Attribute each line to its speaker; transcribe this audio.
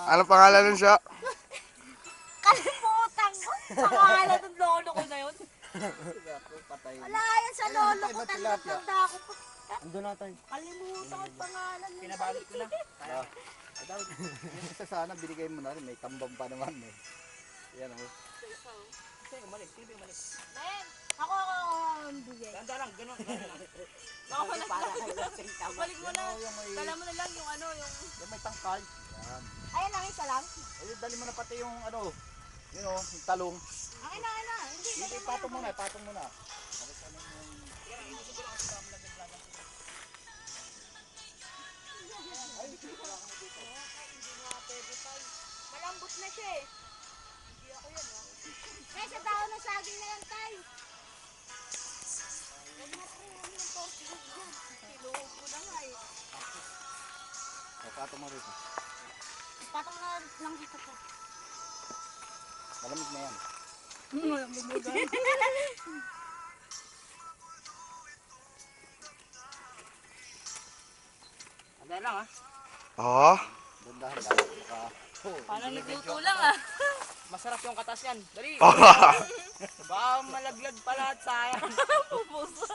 Speaker 1: Anong pangalan nun siya?
Speaker 2: Kalimutan ko. Pangalan ng lolo ko na yun.
Speaker 3: Patay.
Speaker 2: Wala yan sa lolo ko. Tanda ko pa.
Speaker 3: Ando na tayo.
Speaker 2: Kalimutan ko yung pangalan.
Speaker 4: Pinabalik ko na.
Speaker 3: Yung isa sana binigay mo na rin. May kambang pa naman eh. Yan o.
Speaker 4: Sino yung mali? Sino yung mali?
Speaker 2: Men, ako ang bigay.
Speaker 4: Tanda lang, gano'n.
Speaker 2: Baka wala balik mo na.
Speaker 3: Yung may,
Speaker 2: Kala mo na lang yung ano, yung...
Speaker 3: yung may tangkal. Yan.
Speaker 2: Ayun lang, isa lang.
Speaker 3: Ayun, dali mo na pati yung ano. Yun o, yung talong.
Speaker 2: Akin na. Hindi,
Speaker 3: Hindi,
Speaker 2: dali mo
Speaker 3: patong
Speaker 2: na.
Speaker 3: muna, patong muna. Bakit ano yung...
Speaker 2: Hindi nga pwede tayo. Malambot na siya eh. Hindi ako yan ha. Kaya sa tao ng saging na lang tayo. Huwag na tayo yung portugos dyan. Siluhog ko na nga eh.
Speaker 3: O, patong mo rito.
Speaker 2: Patong na lang dito po.
Speaker 3: Malamig na yan.
Speaker 4: Tanda lang ha.
Speaker 1: Oo.
Speaker 3: Dandahan lang. Baka... Oh,
Speaker 2: Paano nagluto lang ah?
Speaker 4: Masarap yung katas yan. Dali.
Speaker 1: Oh.
Speaker 4: Baka malaglag pa lahat sayang.
Speaker 2: Pupuso.